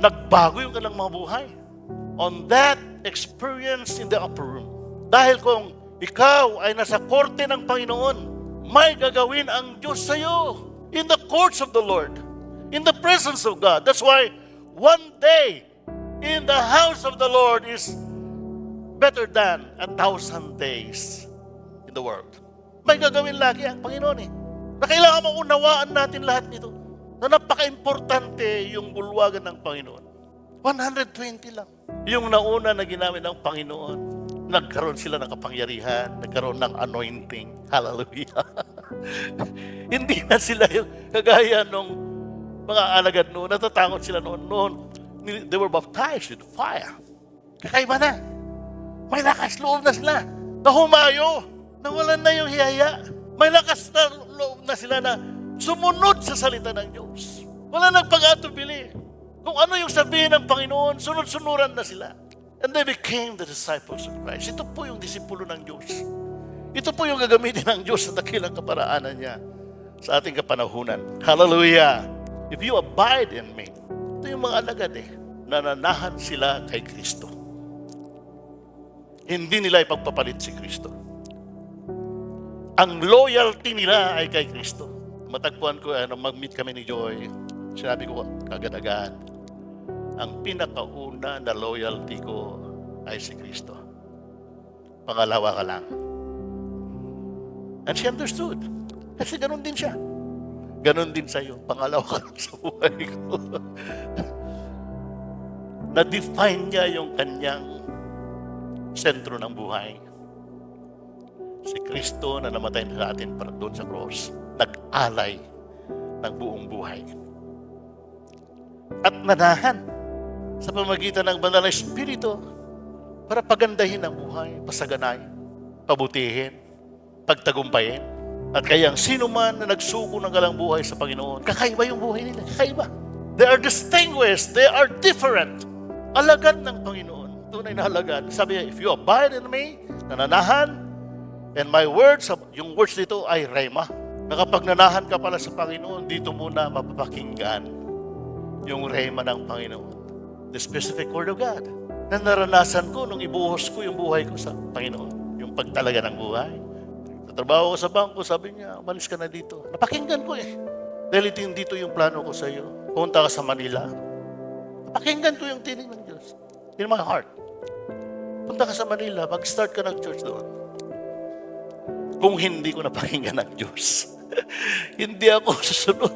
Nagbago yung kanilang mga buhay. On that experience in the upper room. Dahil kung ikaw ay nasa korte ng Panginoon, may gagawin ang Diyos sa iyo in the courts of the Lord, in the presence of God. That's why one day in the house of the Lord is better than 1,000 days in the world. May gagawin lagi ang Panginoon na kailangan maunawaan natin lahat nito. Na napaka-importante yung bulwagan ng Panginoon. 120 lang. Yung nauna na ginamit ng Panginoon, nagkaroon sila ng kapangyarihan, nagkaroon ng anointing. Hallelujah. Hindi na sila yung kagaya nung mga alagad noon. Natatakot sila noon. They were baptized with fire. Kakaiba na. May lakas loob na sila. Nahumayo. Nawalan na yung hiyaya. May lakas na loob na sila na sumunod sa salita ng Diyos. Wala nang pag-atubili. Kung ano yung sabihin ng Panginoon, sunod-sunuran na sila. And they became the disciples of Christ. Ito po yung disipulo ng Diyos. Ito po yung gagamitin ng Diyos sa dakilang kaparaanan niya sa ating kapanahunan. Hallelujah! If you abide in me, ito yung mga alagad nananahan sila kay Kristo. Hindi nila ipagpapalit si Kristo. Ang loyalty nila ay kay Kristo. Matagpuan ko, mag-meet kami ni Joy. Sinabi ko agad-agad, ang pinakauna na loyalty ko ay si Kristo. Pangalawa ka lang. And she understood. Kasi ganun din siya. Ganun din sa'yo. Pangalawa ka lang sa buhay ko. Na-define niya yung kanyang sentro ng buhay. Si Kristo na namatay sa atin para doon sa cross. Nag-alay ng buong buhay. At nanahan sa pamagitan ng banal na Espiritu para pagandahin ang buhay, pasaganayin, pabutihin, pagtagumpayin. At kaya sino man na nagsuko ng galang buhay sa Panginoon, kakaiba yung buhay nila, kakaiba. They are distinguished, they are different. Alagad ng Panginoon, tunay na alagad. Sabi niya, if you abide in me, nananahan, and my words, yung words dito ay rhema. Na kapag nanahan ka pala sa Panginoon, dito muna mapapakinggan yung rhema ng Panginoon. The specific word of God. Na naranasan ko nung ibuhos ko yung buhay ko sa Panginoon. Yung pagtalaga ng buhay. Tatrabaho ko sa bangko, sabi niya, umalis ka na dito. Napakinggan ko Dahil dito yung plano ko sa iyo. Punta ka sa Manila. Napakinggan ko yung tinig ng Diyos. In my heart. Punta ka sa Manila, mag-start ka ng church doon. Kung hindi ko napakinggan ng Diyos, hindi ako susunod.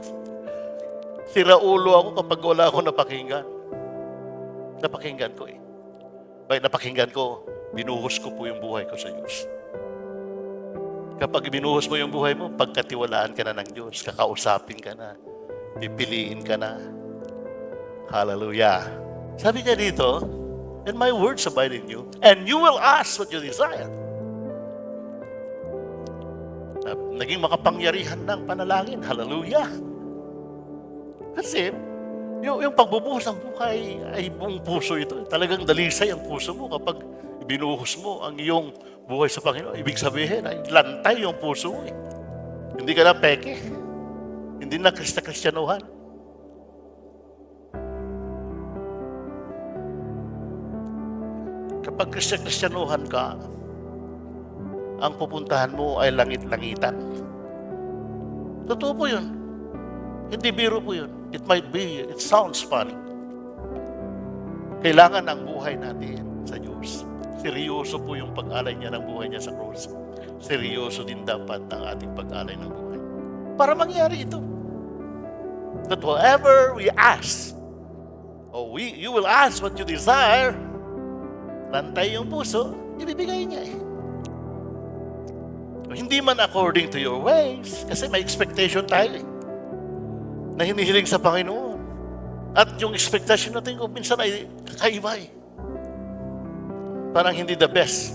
Siraulo ako kapag wala akong napakinggan. Napakinggan ko Bakit napakinggan ko? Binuhos ko po yung buhay ko sa Diyos. Kapag binuhos mo yung buhay mo, pagkatiwalaan ka na ng Diyos, kakausapin ka na, pipiliin ka na. Hallelujah. Sabi niya dito, and my words abide in you, and you will ask what you desire. Naging makapangyarihan ng panalangin. Hallelujah. Kasi, yung pagbubuhos ng buhay ay buong puso ito. Talagang dalisay ang puso mo kapag binuhos mo ang iyong buhay sa Panginoon. Ibig sabihin ay lantay yung puso mo Hindi ka na peke. Hindi na Kristyanuhan. Kapag Kristyanuhan ka, ang pupuntahan mo ay langit-langitan. Totoo po yun. Hindi biro po yun. It sounds funny. Kailangan ang buhay natin sa Diyos. Seryoso po yung pag-alay niya ng buhay niya sa cross. Seryoso din dapat ang ating pag-alay ng buhay. Para mangyari ito. That whatever we ask, you will ask what you desire, lantay yung puso, ibibigay niya Hindi man according to your ways, kasi may expectation tayo na hinihiling sa Panginoon. At yung expectation natin kung minsan ay kakaiba Parang hindi the best.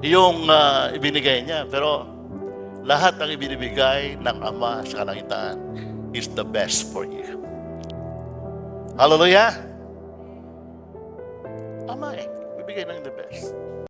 Yung ibinigay niya. Pero lahat ang ibinibigay ng Ama sa kalangitan is the best for you. Hallelujah! Ama bibigay ng the best.